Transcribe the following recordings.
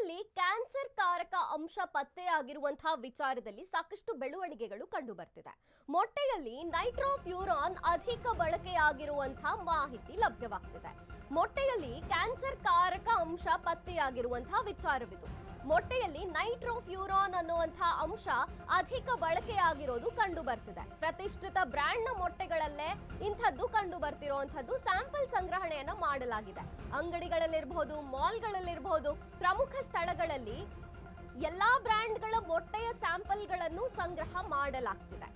ಮೊಟ್ಟೆಯಲ್ಲಿ cancer ಕಾರಕ ಅಂಶ ಪತ್ತೆಯಾಗಿರುವಂತಹ ವಿಚಾರದಲ್ಲಿ ಸಾಕಷ್ಟು ಬೆಳವಣಿಗೆಗಳು ಕಂಡು ಬರ್ತಿದೆ. ಮೊಟ್ಟೆಯಲ್ಲಿ ನೈಟ್ರೋಫ್ಯೂರಾನ್ ಅಧಿಕ ಬಳಕೆಯಾಗಿರುವಂತಹ ಮಾಹಿತಿ ಲಭ್ಯವಾಗ್ತಿದೆ. ಮೊಟ್ಟೆಯಲ್ಲಿ ಕ್ಯಾನ್ಸರ್ ಕಾರಕ ಅಂಶ ಪತ್ತೆಯಾಗಿರುವಂತಹ ವಿಚಾರವಿದು. ಮೊಟ್ಟೆಯಲ್ಲಿ ನೈಟ್ರೋಫ್ಯೂರಾನ್ ಅನ್ನುವಂತಹ ಅಂಶ ಅಧಿಕ ಬಳಕೆಯಾಗಿರೋದು ಕಂಡು ಬರ್ತಿದೆ. ಪ್ರತಿಷ್ಠಿತ ಬ್ರ್ಯಾಂಡ್ನ ಮೊಟ್ಟೆಗಳಲ್ಲೇ ಇಂಥದ್ದು ಕಂಡು ಬರ್ತಿರುವಂತದ್ದು ಸ್ಯಾಂಪಲ್ ಸಂಗ್ರಹಣೆಯನ್ನ ಮಾಡಲಾಗಿದೆ. ಅಂಗಡಿಗಳಲ್ಲಿರಬಹುದು, ಮಾಲ್ಗಳಲ್ಲಿರಬಹುದು, ಪ್ರಮುಖ ಸ್ಥಳಗಳಲ್ಲಿ ಎಲ್ಲಾ ಬ್ರ್ಯಾಂಡ್ಗಳ ಮೊಟ್ಟೆಯ ಸ್ಯಾಂಪಲ್ಗಳನ್ನು ಸಂಗ್ರಹ ಮಾಡಲಾಗ್ತಿದೆ.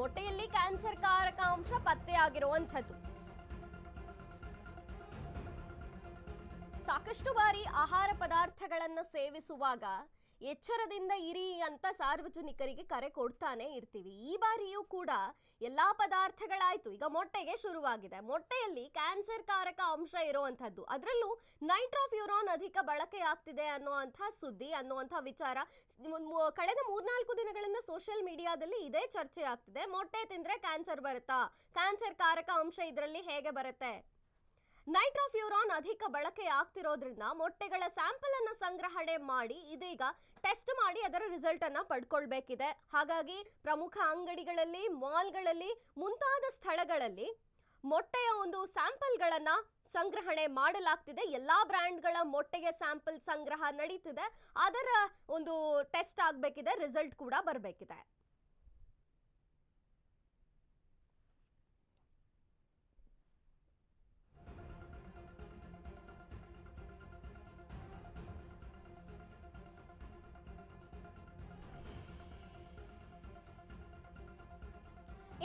ಮೊಟ್ಟೆಯಲ್ಲಿ ಕ್ಯಾನ್ಸರ್ ಕಾರಕ ಅಂಶ ಪತ್ತೆಯಾಗಿರುವಂಥದ್ದು. ಸಾಕಷ್ಟು ಬಾರಿ ಆಹಾರ ಪದಾರ್ಥಗಳನ್ನು ಸೇವಿಸುವಾಗ ಎಚ್ಚರದಿಂದ ಇರಿ ಅಂತ ಸಾರ್ವಜನಿಕರಿಗೆ ಕರೆ ಕೊಡ್ತಾನೆ ಇರ್ತೀವಿ. ಈ ಬಾರಿಯೂ ಕೂಡ ಎಲ್ಲಾ ಪದಾರ್ಥಗಳಾಯ್ತು, ಈಗ ಮೊಟ್ಟೆಗೆ ಶುರುವಾಗಿದೆ. ಮೊಟ್ಟೆಯಲ್ಲಿ ಕ್ಯಾನ್ಸರ್ ಕಾರಕ ಅಂಶ ಇರುವಂತದ್ದು, ಅದರಲ್ಲೂ ನೈಟ್ರೋಫ್ಯೂರಾನ್ ಅಧಿಕ ಬಳಕೆ ಆಗ್ತಿದೆ ಅನ್ನುವಂಥ ಸುದ್ದಿ, ಅನ್ನುವಂಥ ವಿಚಾರ ಕಳೆದ 3-4 ದಿನಗಳಿಂದ ಸೋಷಿಯಲ್ ಮೀಡಿಯಾದಲ್ಲಿ ಇದೇ ಚರ್ಚೆ ಆಗ್ತಿದೆ. ಮೊಟ್ಟೆ ತಿಂದ್ರೆ ಕ್ಯಾನ್ಸರ್ ಬರುತ್ತಾ, ಕ್ಯಾನ್ಸರ್ ಕಾರಕ ಅಂಶ ಇದರಲ್ಲಿ ಹೇಗೆ ಬರುತ್ತೆ? ನೈಟ್ರೋಫ್ಯೂರಾನ್ ಅಧಿಕ ಬಳಕೆ ಆಗ್ತಿರೋದ್ರಿಂದ ಮೊಟ್ಟೆಗಳ ಸ್ಯಾಂಪಲ್ ಅನ್ನು ಸಂಗ್ರಹಣೆ ಮಾಡಿ ಇದೀಗ ಟೆಸ್ಟ್ ಮಾಡಿ ಅದರ ರಿಸಲ್ಟ್ ಅನ್ನ ಪಡ್ಕೊಳ್ಬೇಕಿದೆ. ಹಾಗಾಗಿ ಪ್ರಮುಖ ಅಂಗಡಿಗಳಲ್ಲಿ, ಮಾಲ್ಗಳಲ್ಲಿ ಮುಂತಾದ ಸ್ಥಳಗಳಲ್ಲಿ ಮೊಟ್ಟೆಯ ಒಂದು ಸ್ಯಾಂಪಲ್ಗಳನ್ನ ಸಂಗ್ರಹಣೆ ಮಾಡಲಾಗ್ತಿದೆ. ಎಲ್ಲಾ ಬ್ರ್ಯಾಂಡ್ಗಳ ಮೊಟ್ಟೆಯ ಸ್ಯಾಂಪಲ್ ಸಂಗ್ರಹ ನಡೀತಿದೆ. ಅದರ ಒಂದು ಟೆಸ್ಟ್ ಆಗಬೇಕಿದೆ, ರಿಸಲ್ಟ್ ಕೂಡ ಬರಬೇಕಿದೆ.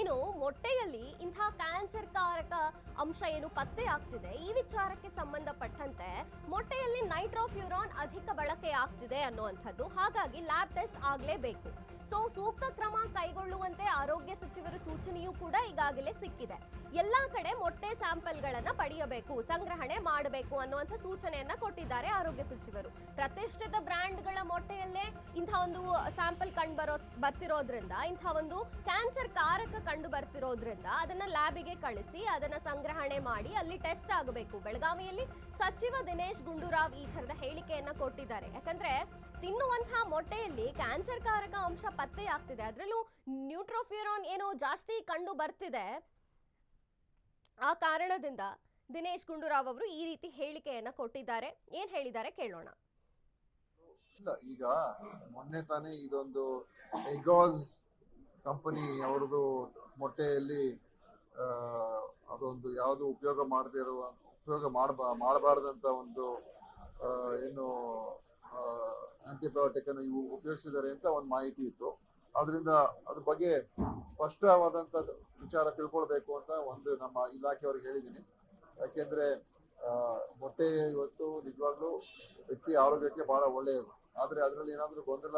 ಇನ್ನು ಮೊಟ್ಟೆಯಲ್ಲಿ ಇಂತಹ ಕ್ಯಾನ್ಸರ್ ಕಾರಕ ಅಂಶ ಏನು ಪತ್ತೆ ಆಗ್ತಿದೆ, ಈ ವಿಚಾರಕ್ಕೆ ಸಂಬಂಧಪಟ್ಟಂತೆ ಮೊಟ್ಟೆಯಲ್ಲಿ ನೈಟ್ರೋಫ್ಯೂರಾನ್ ಅಧಿಕ ಬಳಕೆ ಆಗ್ತಿದೆ ಅನ್ನುವಂಥದ್ದು. ಹಾಗಾಗಿ ಲ್ಯಾಬ್ ಟೆಸ್ಟ್ ಆಗಲೇಬೇಕು. ಸೊ ಸೂಕ್ತ ಕ್ರಮ ಕೈಗೊಳ್ಳುವಂತೆ ಆರೋಗ್ಯ ಸಚಿವರ ಸೂಚನೆಯೂ ಕೂಡ ಈಗಾಗಲೇ ಸಿಕ್ಕಿದೆ. ಎಲ್ಲಾ ಕಡೆ ಮೊಟ್ಟೆ ಸ್ಯಾಂಪಲ್ಗಳನ್ನ ಪಡೆಯಬೇಕು, ಸಂಗ್ರಹಣೆ ಮಾಡಬೇಕು ಅನ್ನುವಂಥ ಸೂಚನೆಯನ್ನ ಕೊಟ್ಟಿದ್ದಾರೆ ಆರೋಗ್ಯ ಸಚಿವರು. ಪ್ರತಿಷ್ಠಿತ ಬ್ರ್ಯಾಂಡ್ಗಳ ಮೊಟ್ಟೆಯಲ್ಲೇ ಇಂಥ ಒಂದು ಸ್ಯಾಂಪಲ್ ಬರ್ತಿರೋದ್ರಿಂದ, ಇಂಥ ಒಂದು ಕ್ಯಾನ್ಸರ್ ಕಾರಕ ಕಂಡು ಬರ್ತಿರೋದ್ರಿಂದ ಅದನ್ನ ಲ್ಯಾಬಿಗೆ ಕಳಿಸಿ ಅದನ್ನ ಸಂಗ್ರಹಣೆ ಮಾಡಿ ಅಲ್ಲಿ ಟೆಸ್ಟ್ ಆಗಬೇಕು. ಬೆಳಗಾವಿಯಲ್ಲಿ ಸಚಿವ ದಿನೇಶ್ ಗುಂಡೂರಾವ್ ಈ ತರದ ಹೇಳಿಕೆಯನ್ನ ಕೊಟ್ಟಿದ್ದಾರೆ. ಯಾಕಂದ್ರೆ ತಿನ್ನುವಂತಹ ಮೊಟ್ಟೆಯಲ್ಲಿ ಕ್ಯಾನ್ಸರ್ ಕಾರಕ ಅಂಶ ಪತ್ತೆಯಾಗ್ತಿದೆ, ಅದರಲ್ಲೂ ನ್ಯೂಟ್ರೋಫ್ಯೂರಾನ್ ಏನೋ ಜಾಸ್ತಿ ಕಂಡು ಬರ್ತಿದೆ. ಆ ಕಾರಣದಿಂದ ದಿನೇಶ್ ಗುಂಡೂರಾವ್ ಅವರು ಈ ರೀತಿ ಹೇಳಿಕೆಯನ್ನ ಕೊಟ್ಟಿದ್ದಾರೆ. ಏನ್ ಹೇಳಿದ್ದಾರೆ ಕೇಳೋಣ. ಈಗ ಮೊನ್ನೆ ತಾನೇ ಇದೊಂದು ಎಗಾಸ್ ಕಂಪನಿ ಅವ್ರದ್ದು ಮೊಟ್ಟೆಯಲ್ಲಿ ಅದೊಂದು ಯಾವುದು ಉಪಯೋಗ ಮಾಡಬಾರ್ದಂತ ಒಂದು ಏನು ಆಂಟಿಬಯೋಟಿಕ್ ಅನ್ನು ಇವು ಉಪಯೋಗಿಸಿದ್ದಾರೆ ಅಂತ ಒಂದು ಮಾಹಿತಿ ಇತ್ತು. ಆದ್ರಿಂದ ಅದ್ರ ಬಗ್ಗೆ ಸ್ಪಷ್ಟವಾದಂತ ವಿಚಾರ ತಿಳ್ಕೊಳ್ಬೇಕು ಅಂತ ಒಂದು ನಮ್ಮ ಇಲಾಖೆಯವ್ರಿಗೆ ಹೇಳಿದ್ದೀನಿ. ಯಾಕೆಂದ್ರೆ ಮೊಟ್ಟೆ ಇವತ್ತು ನಿಜವಾಗ್ಲೂ ವ್ಯಕ್ತಿ ಆರೋಗ್ಯಕ್ಕೆ ಬಹಳ ಒಳ್ಳೆಯದು. ಆದ್ರೆ ಅದರಲ್ಲಿ ಏನಾದ್ರೂ ಗೊಂದಲ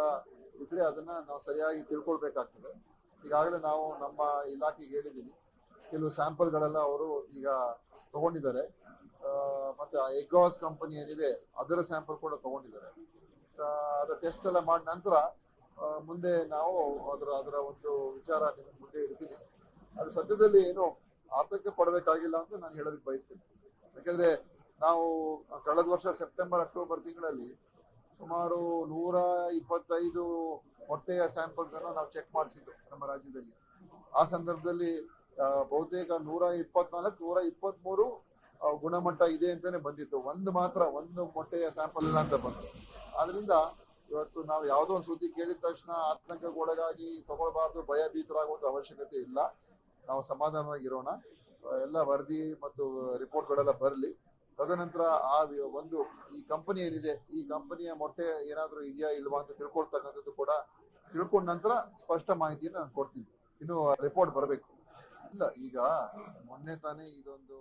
ಇದ್ರೆ ಅದನ್ನ ನಾವು ಸರಿಯಾಗಿ ತಿಳ್ಕೊಳ್ಬೇಕಾಗ್ತದೆ. ಈಗಾಗಲೇ ನಾವು ನಮ್ಮ ಇಲಾಖೆಗೆ ಹೇಳಿದ್ದೀನಿ, ಕೆಲವು ಸ್ಯಾಂಪಲ್ಗಳೆಲ್ಲ ಅವರು ಈಗ ತಗೊಂಡಿದ್ದಾರೆ. ಮತ್ತೆ ಎಗಾಸ್ ಕಂಪನಿ ಏನಿದೆ ಅದರ ಸ್ಯಾಂಪಲ್ ಕೂಡ ತಗೊಂಡಿದ್ದಾರೆ. ಅದರ ಟೆಸ್ಟ್ ಎಲ್ಲ ಮಾಡಿದ ನಂತರ ಮುಂದೆ ನಾವು ಅದರ ಒಂದು ವಿಚಾರ ನಿಮ್ಮ ಮುಂದೆ ಇಡ್ತೀನಿ. ಅದು ಸದ್ಯದಲ್ಲಿ ಏನು ಆತಂಕ ಪಡಬೇಕಾಗಿಲ್ಲ ಅಂತ ನಾನು ಹೇಳೋದಕ್ಕೆ ಬಯಸ್ತೀನಿ. ಯಾಕಂದ್ರೆ ನಾವು ಕಳೆದ ವರ್ಷ ಸೆಪ್ಟೆಂಬರ್ ಅಕ್ಟೋಬರ್ ತಿಂಗಳಲ್ಲಿ ಸುಮಾರು 125 ಮೊಟ್ಟೆಯ ಸ್ಯಾಂಪಲ್ಸ್ ಅನ್ನು ನಾವು ಚೆಕ್ ಮಾಡಿಸಿದ್ದು ನಮ್ಮ ರಾಜ್ಯದಲ್ಲಿ. ಆ ಸಂದರ್ಭದಲ್ಲಿ ಬಹುತೇಕ 124, 123 ಗುಣಮಟ್ಟ ಇದೆ ಅಂತಾನೆ ಬಂದಿತ್ತು. ಒಂದು ಮೊಟ್ಟೆಯ ಸ್ಯಾಂಪಲ್ ಇಲ್ಲ ಅಂತ ಬಂತು. ಆದ್ರಿಂದ ಇವತ್ತು ನಾವು ಯಾವುದೋ ಒಂದು ಸುದ್ದಿ ಕೇಳಿದ ತಕ್ಷಣ ಆತಂಕಕ್ಕೊಳಗಾಗಿ ತಗೊಳ್ಬಾರ್ದು, ಭಯಭೀತರಾಗುವಂತ ಅವಶ್ಯಕತೆ ಇಲ್ಲ. ನಾವು ಸಮಾಧಾನವಾಗಿರೋಣ. ಎಲ್ಲ ವರದಿ ಮತ್ತು ರಿಪೋರ್ಟ್ಗಳೆಲ್ಲ ಬರಲಿ. ತದನಂತರ ಈ ಕಂಪನಿ ಏನಿದೆ, ಈ ಕಂಪನಿಯ ಮೊಟ್ಟೆ ಏನಾದ್ರೂ ಇದೆಯಾ ಇಲ್ವಾ ಅಂತ ತಿಳ್ಕೊಳ್ತಕ್ಕಂಥದ್ದು ಕೂಡ ತಿಳ್ಕೊಂಡ ನಂತರ ಸ್ಪಷ್ಟ ಮಾಹಿತಿಯನ್ನು ನಾನು ಕೊಡ್ತೀನಿ. ಇನ್ನು ರಿಪೋರ್ಟ್ ಬರಬೇಕು. ಇಲ್ಲ, ಈಗ ಮೊನ್ನೆ ತಾನೇ ಇದೊಂದು